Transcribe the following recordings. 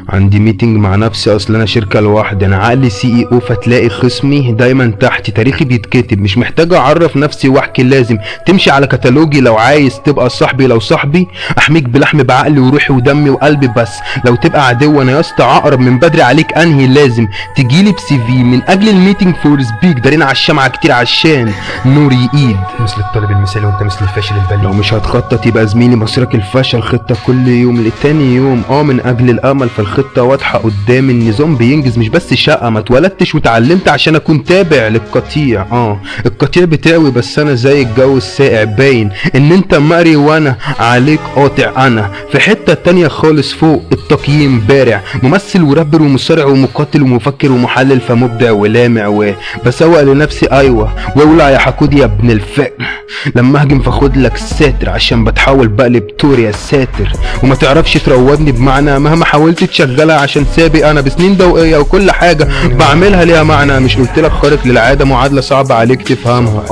عندي ميتنج مع نفسي، اصل انا شركه لوحدي، انا عقلي CEO، فتلاقي خصمي دايما تحتي، تاريخي بيتكتب، مش محتاج اعرف نفسي واحكي، لازم تمشي على كتالوجي لو عايز تبقى صاحبي، لو صاحبي احميك بلحم بعقلي وروحي ودمي وقلبي، بس لو تبقى عدو انا يا اسطى عقرب من بدري عليك انهي، لازم تجيلي بCV من اجل الميتنج فور سبيك، دارين على الشمعة كتير عشان نور يقيد مثل الطالب المثالي وانت مثل الفاشل البليد. لو مش هتخطط يبقى زميلي مصيرك الفشل، خطة كل يوم لتاني يوم، من اجل الامل، فالخطة واضحة قدام، النظام بينجز مش بس شقة، ما اتولدتش واتعلمت عشان اكون تابع للقطيع. القطيع بتاوي بس انا زي الجو الساقع، باين ان انت مقري وانا عليك قاطع، انا في حتة تانية خالص فوق التقييم بارع، ممثل ورابر ومصارع ومقاتل ومفكر ومحلل، فمبدع ولامع وبسوق لنفسي، ايوه واولع يا حقود يا ابن الفقر، لما اهجم فاخد لك الساتر، عشان بتحاول بقلب تور يا ساتر، وما تعرفش تروضني بمعنى، مهما حاولت تشغلها عشان سابق انا بسنين ضوئيه، وكل حاجه بعملها ليها معنى، مش قلتلك خارق للعاده، معادله صعبه عليك تفهمها.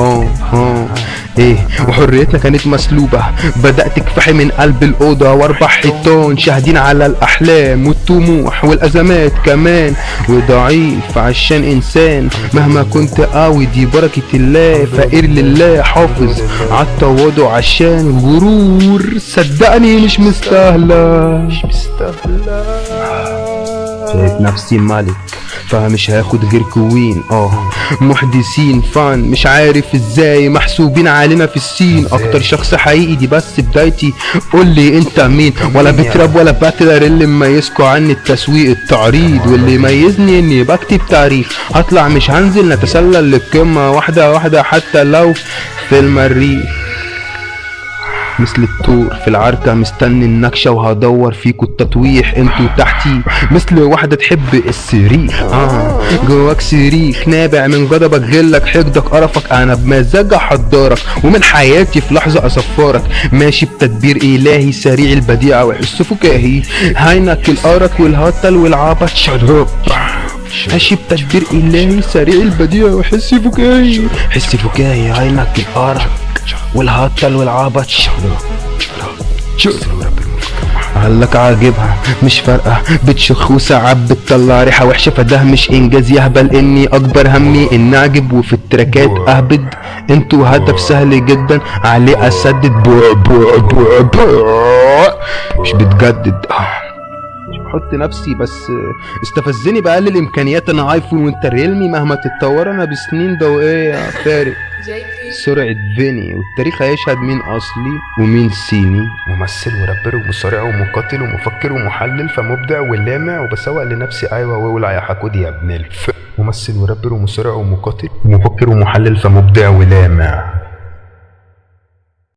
وحريتنا كانت مسلوبه، بدات كفاحي من قلب الاوضه، واربع حيطان شاهدين على الاحلام والطموح والازمات كمان، وضعيف عشان انسان مهما كنت قوي، دي بركه الله، فقير لله حافظ عالتواضع عشان الغرور، صدقني مش مستاهله. شايف نفسي ملك فمش هاخد غير كوين، محدثين فان مش عارف ازاي، محسوبين علينا في السين، اكتر شخص حقيقي دي بس بدايتي، قولي انت مين، ولا بتراب ولا باتلر، اللي مميزكوا عني التسويق التعريض، واللي يميزني اني بكتب تاريخ، هطلع مش هنزل، نتسلل للقمة واحدة واحدة حتى لو في المريخ، مثل الطور في العركة مستني النكشة، وهدور فيكوا التطويح انتوا تحتي، مثل واحدة تحب الصريخ، جواك صريخ نابع من غضبك غلك حقدك قرفك، انا بمزاج احضرك ومن حياتي في لحظة اصفرك، ماشي بتدبير الهي سريع البديعة وحس فكاهي، هينك الارك والهطل والعبط شرب، ماشي بتدبير الهي سريع البديعة وحس فكاهي، حس فكاهي، هينك الارك والهطل والعبط قالك عاجبها مش فارقة، بتشخ وساعات بتطلع ريحة وحشة، فده مش انجاز يهبل، اني اكبر همي ان اعجب وفي التراكات اهبد، انتوا هدف سهل جدا عليه اسدد، مش بتجدد، مش بحط نفسي بس استفزني بقلل الامكانيات، انا ايفون وانت ريلمي، مهما تتطور انا بسنين ضوئية فارق سرعة فيني، والتاريخ هيشهد مين اصلي ومين صيني، ممثل ورابر ومصارع ومقاتل ومفكر ومحلل، فمبدع ولامع، وبسوق لنفسي ايوه واولع يا حقود يا ابن الفقر، ممثل ورابر ومصارع ومقاتل ومفكر ومحلل، فمبدع ولامع.